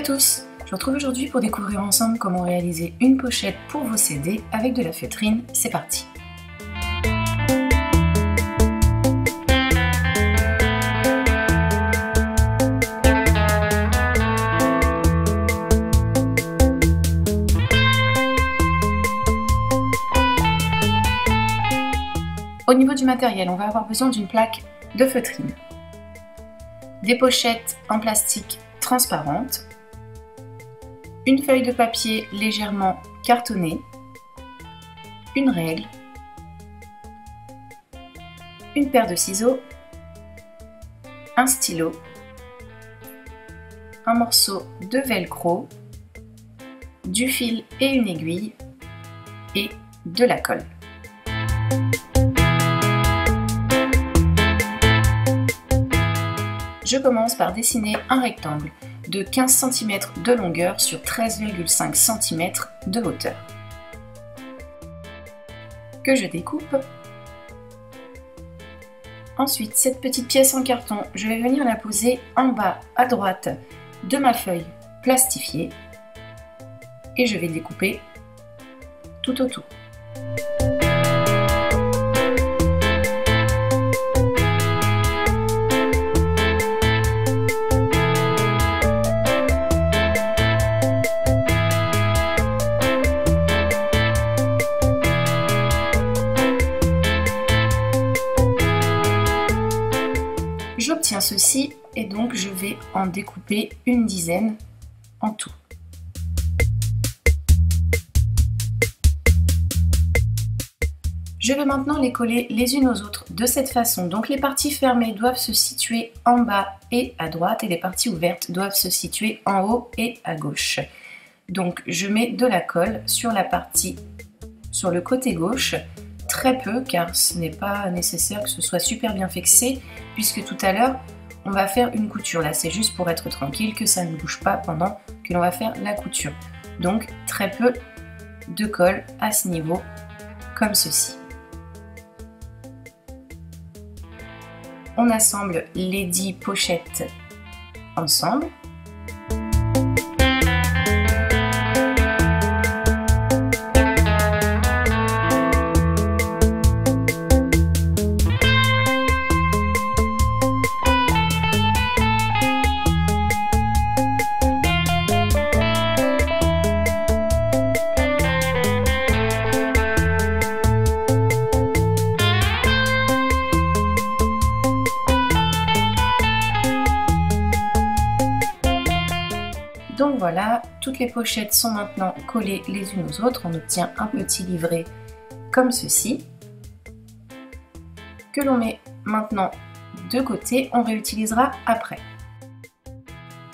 à tous, je vous retrouve aujourd'hui pour découvrir ensemble comment réaliser une pochette pour vos CD avec de la feutrine. C'est parti! Au niveau du matériel, on va avoir besoin d'une plaque de feutrine, des pochettes en plastique transparente, une feuille de papier légèrement cartonnée, une règle, une paire de ciseaux, un stylo, un morceau de velcro, du fil et une aiguille et de la colle. Je commence par dessiner un rectangle de 15 cm de longueur sur 13,5 cm de hauteur, que je découpe. Ensuite, cette petite pièce en carton, je vais venir la poser en bas à droite de ma feuille plastifiée et je vais découper tout autour. J'obtiens ceci et donc je vais en découper une dizaine en tout. Je vais maintenant les coller les unes aux autres de cette façon. Donc les parties fermées doivent se situer en bas et à droite et les parties ouvertes doivent se situer en haut et à gauche. Donc je mets de la colle sur le côté gauche. Très peu car ce n'est pas nécessaire que ce soit super bien fixé puisque tout à l'heure on va faire une couture. Là c'est juste pour être tranquille que ça ne bouge pas pendant que l'on va faire la couture. Donc très peu de colle à ce niveau comme ceci. On assemble les 10 pochettes ensemble. Donc voilà, toutes les pochettes sont maintenant collées les unes aux autres. On obtient un petit livret comme ceci, que l'on met maintenant de côté, on réutilisera après.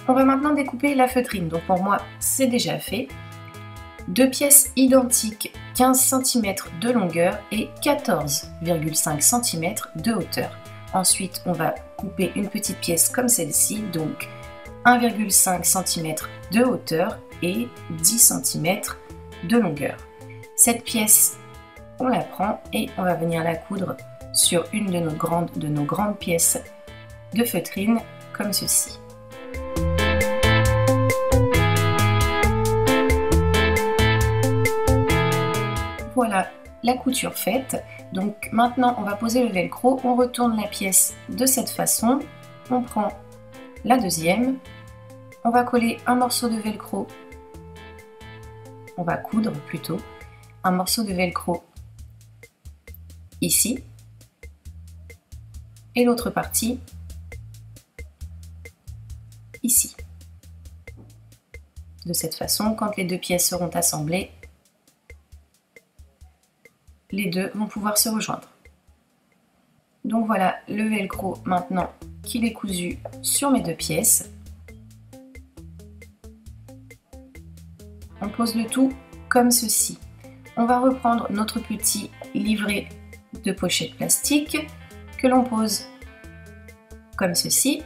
On va maintenant découper la feutrine, donc pour moi c'est déjà fait. Deux pièces identiques, 15 cm de longueur et 14,5 cm de hauteur. Ensuite on va couper une petite pièce comme celle-ci, donc 1,5 cm de hauteur et 10 cm de longueur. Cette pièce, on la prend et on va venir la coudre sur une de nos grandes pièces de feutrine comme ceci. Voilà la couture faite. Donc maintenant on va poser le velcro, on retourne la pièce de cette façon, on prend la deuxième, on va coller un morceau de velcro, on va coudre plutôt un morceau de velcro ici et l'autre partie ici. De cette façon, quand les deux pièces seront assemblées, les deux vont pouvoir se rejoindre. Donc voilà le velcro maintenant qu'il est cousu sur mes deux pièces. On pose le tout comme ceci. On va reprendre notre petit livret de pochette plastique que l'on pose comme ceci.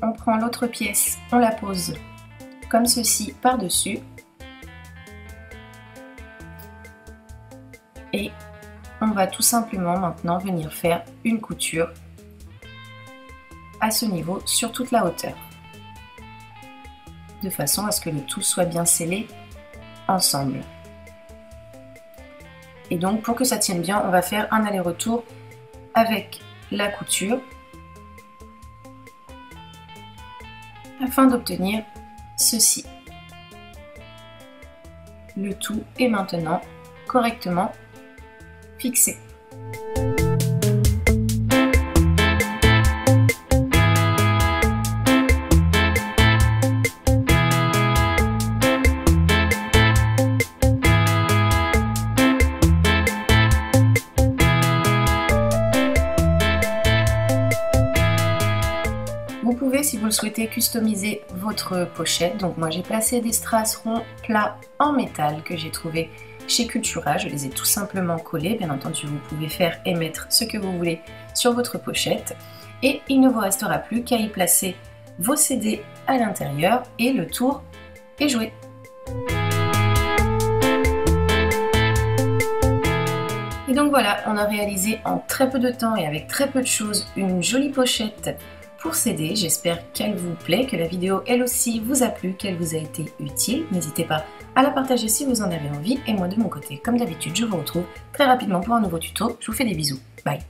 On prend l'autre pièce, on la pose comme ceci par-dessus. Et on va tout simplement maintenant venir faire une couture à ce niveau sur toute la hauteur, de façon à ce que le tout soit bien scellé ensemble. Et donc pour que ça tienne bien, on va faire un aller-retour avec la couture afin d'obtenir ceci. Le tout est maintenant correctement fixé. Vous pouvez, si vous le souhaitez, customiser votre pochette. Donc moi j'ai placé des strass ronds plats en métal que j'ai trouvé chez Cultura. Je les ai tout simplement collés. Bien entendu, vous pouvez faire et mettre ce que vous voulez sur votre pochette. Et il ne vous restera plus qu'à y placer vos CD à l'intérieur et le tour est joué. Et donc voilà, on a réalisé en très peu de temps et avec très peu de choses une jolie pochette pour CD. J'espère qu'elle vous plaît, que la vidéo elle aussi vous a plu, qu'elle vous a été utile. N'hésitez pas à la partager si vous en avez envie. Et moi de mon côté, comme d'habitude, je vous retrouve très rapidement pour un nouveau tuto. Je vous fais des bisous. Bye!